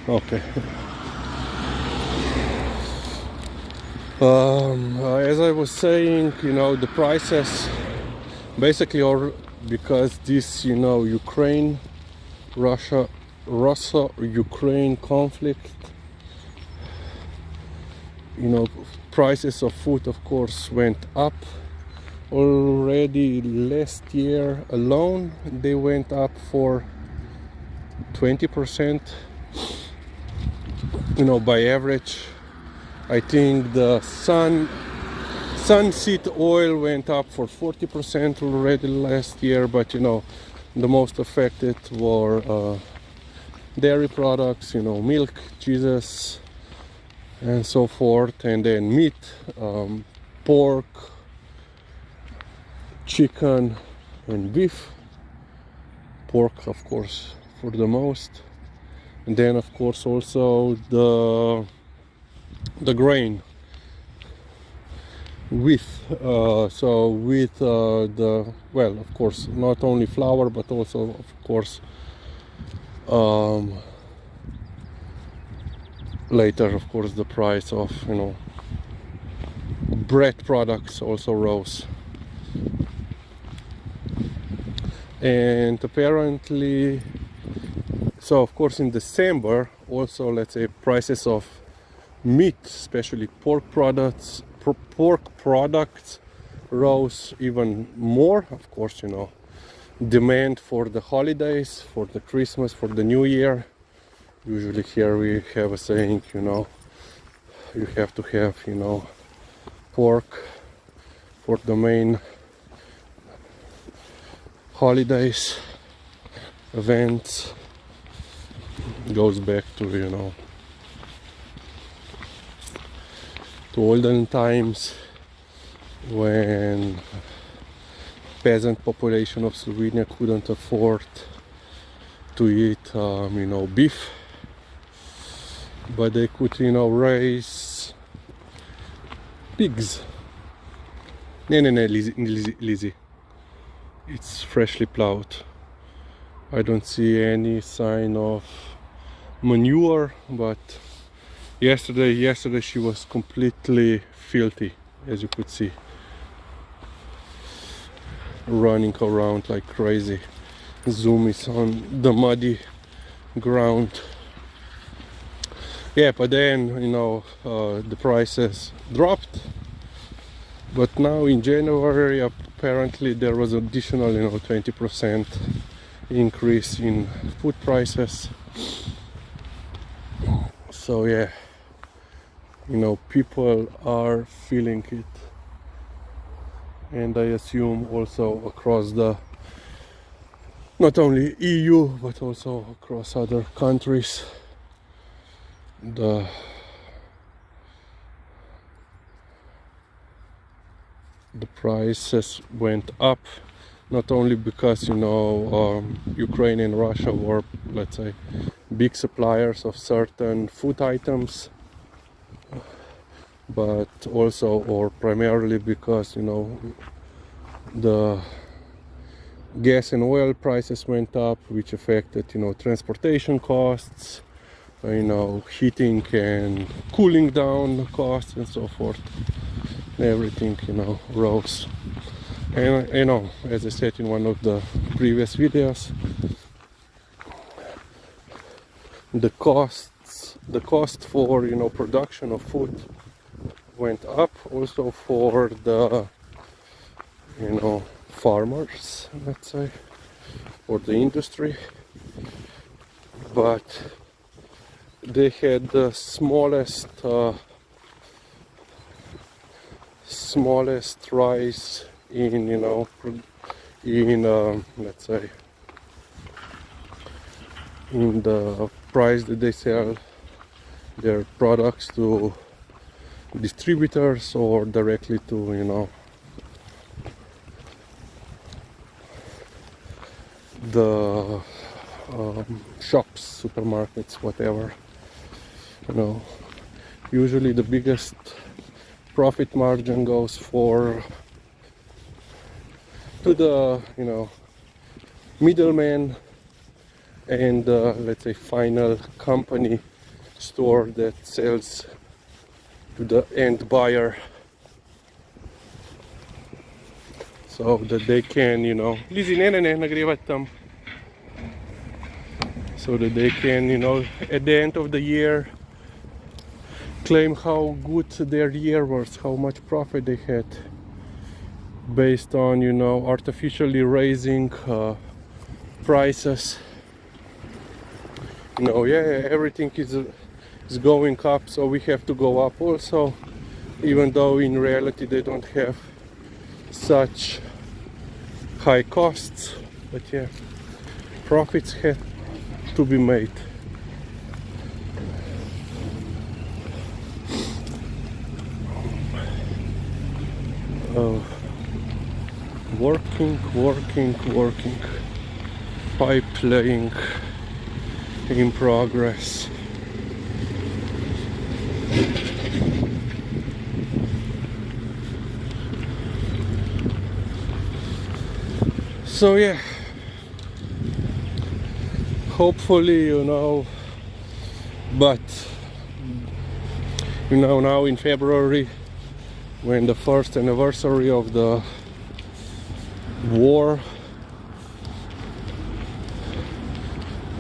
Okay. As I was saying, the prices basically are because this, Ukraine, Russia-Ukraine conflict, prices of food, of course, went up. Already last year alone, they went up for 20%. By average, I think the sunseed oil went up for 40% already last year, but the most affected were dairy products, milk, cheeses, and so forth, and then meat, pork, chicken, and beef. Pork, of course, for the most, and then of course also the grain, with of course, not only flour but also, of course, later, of course, the price of bread products also rose. And apparently, so of course in December also, let's say, prices of meat, especially pork products rose even more. Of course, demand for the holidays, for the Christmas, for the New Year. Usually here we have a saying, you have to have, pork for the main holidays, events. Goes back to, to olden times, when peasant population of Slovenia couldn't afford to eat beef, but they could raise pigs. No, Lizzie, it's freshly plowed. I don't see any sign of manure, but yesterday she was completely filthy, as you could see, running around like crazy. Zoom is on the muddy ground. Yeah, but then the prices dropped, but now in January apparently there was additional 20% increase in food prices. So yeah, people are feeling it, and I assume also across not only EU but also across other countries, the prices went up, not only because Ukraine and Russia were, let's say, big suppliers of certain food items, but also, or primarily, because the gas and oil prices went up, which affected transportation costs, heating and cooling down costs, and so forth. Everything rose. And as I said in one of the previous videos, the cost for production of food went up, also for the farmers, let's say, or the industry, but they had the smallest rise in let's say, in the price that they sell their products to distributors or directly to the shops, supermarkets, whatever. Usually the biggest profit margin goes to the middleman and let's say final company store that sells to the end buyer, so that they can, you know, Lizzy, ne, nagrievati tam, so that they can, you know, at the end of the year claim how good their year was, how much profit they had, based on, you know, artificially raising prices. You know, yeah, everything is going up, so we have to go up also, even though in reality they don't have such high costs. But yeah, profits had to be made. Working, pipe laying in progress. So yeah, hopefully, you know, but you know, now in February, when the first anniversary of the war,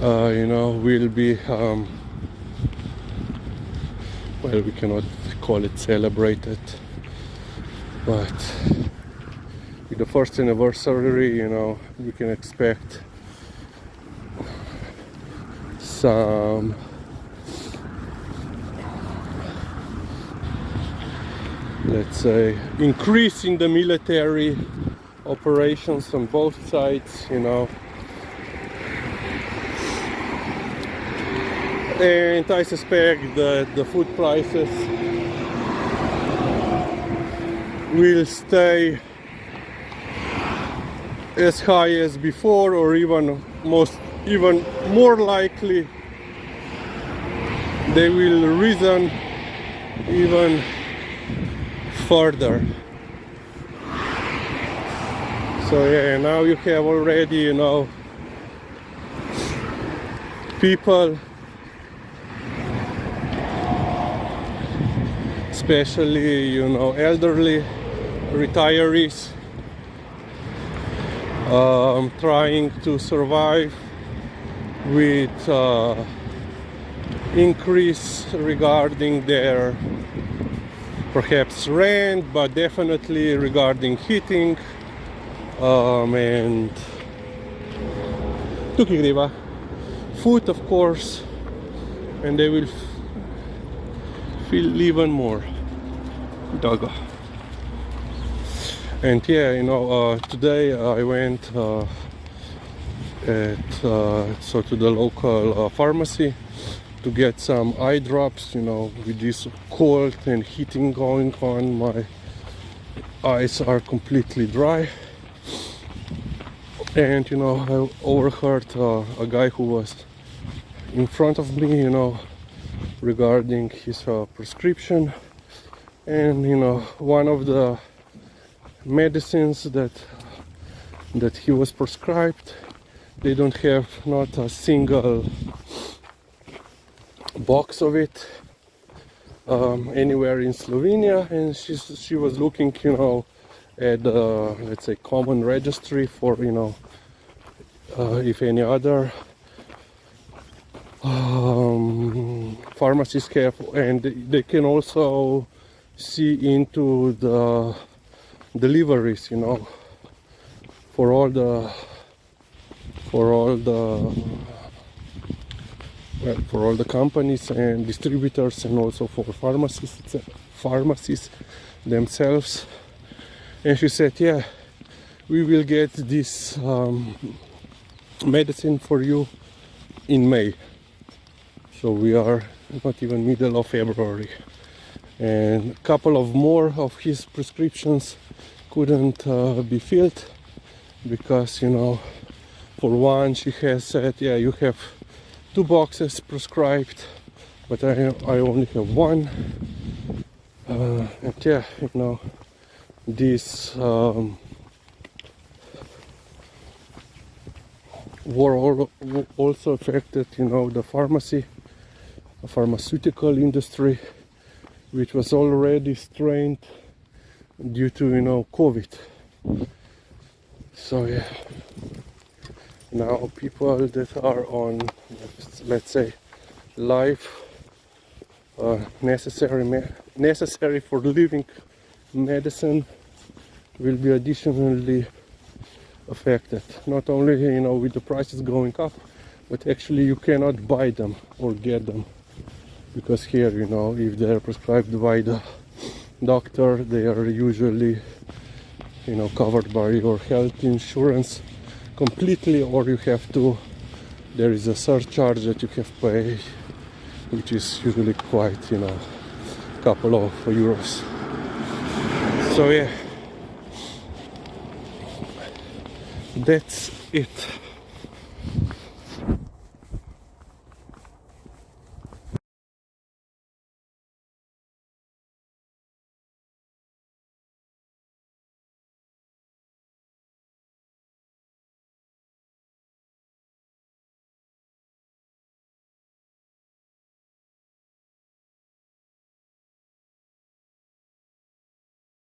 you know, will be well, we cannot call it celebrated, but with the first anniversary, you know, we can expect some let's say increase in the military operations on both sides, you know. And I suspect that the food prices will stay as high as before, or even more likely they will risen even further. So yeah, now you have already, you know, people, especially, you know, elderly retirees, trying to survive with increase regarding their perhaps rent, but definitely regarding heating, and food, of course, and they will feel even more doggo. And yeah, you know, today I went to the local pharmacy to get some eye drops. You know, with this cold and heating going on, my eyes are completely dry. And you know, I overheard a guy who was in front of me, you know, regarding his prescription. And you know, one of the medicines that he was prescribed, they don't have not a single box of it anywhere in Slovenia. And she was looking, you know, at the, let's say, common registry for, you know, if any other pharmacies have, and they can also see into the deliveries, you know, for all the companies and distributors, and also for pharmacies themselves. And she said, yeah, we will get this medicine for you in May. So we are not even middle of February, and a couple of more of his prescriptions couldn't be filled, because, you know, for one, she has said, yeah, you have 2 boxes prescribed, but I only have 1. And yeah, you know, this war also affected, you know, the pharmacy pharmaceutical industry, which was already strained due to COVID. So yeah, now people that are on, let's say, life necessary for living medicine will be additionally affected. Not only with the prices going up, but actually you cannot buy them or get them, because here if they are prescribed by the doctor, they are usually covered by your health insurance completely, or there is a surcharge that you have to pay, which is usually quite couple of euros. So yeah, that's it.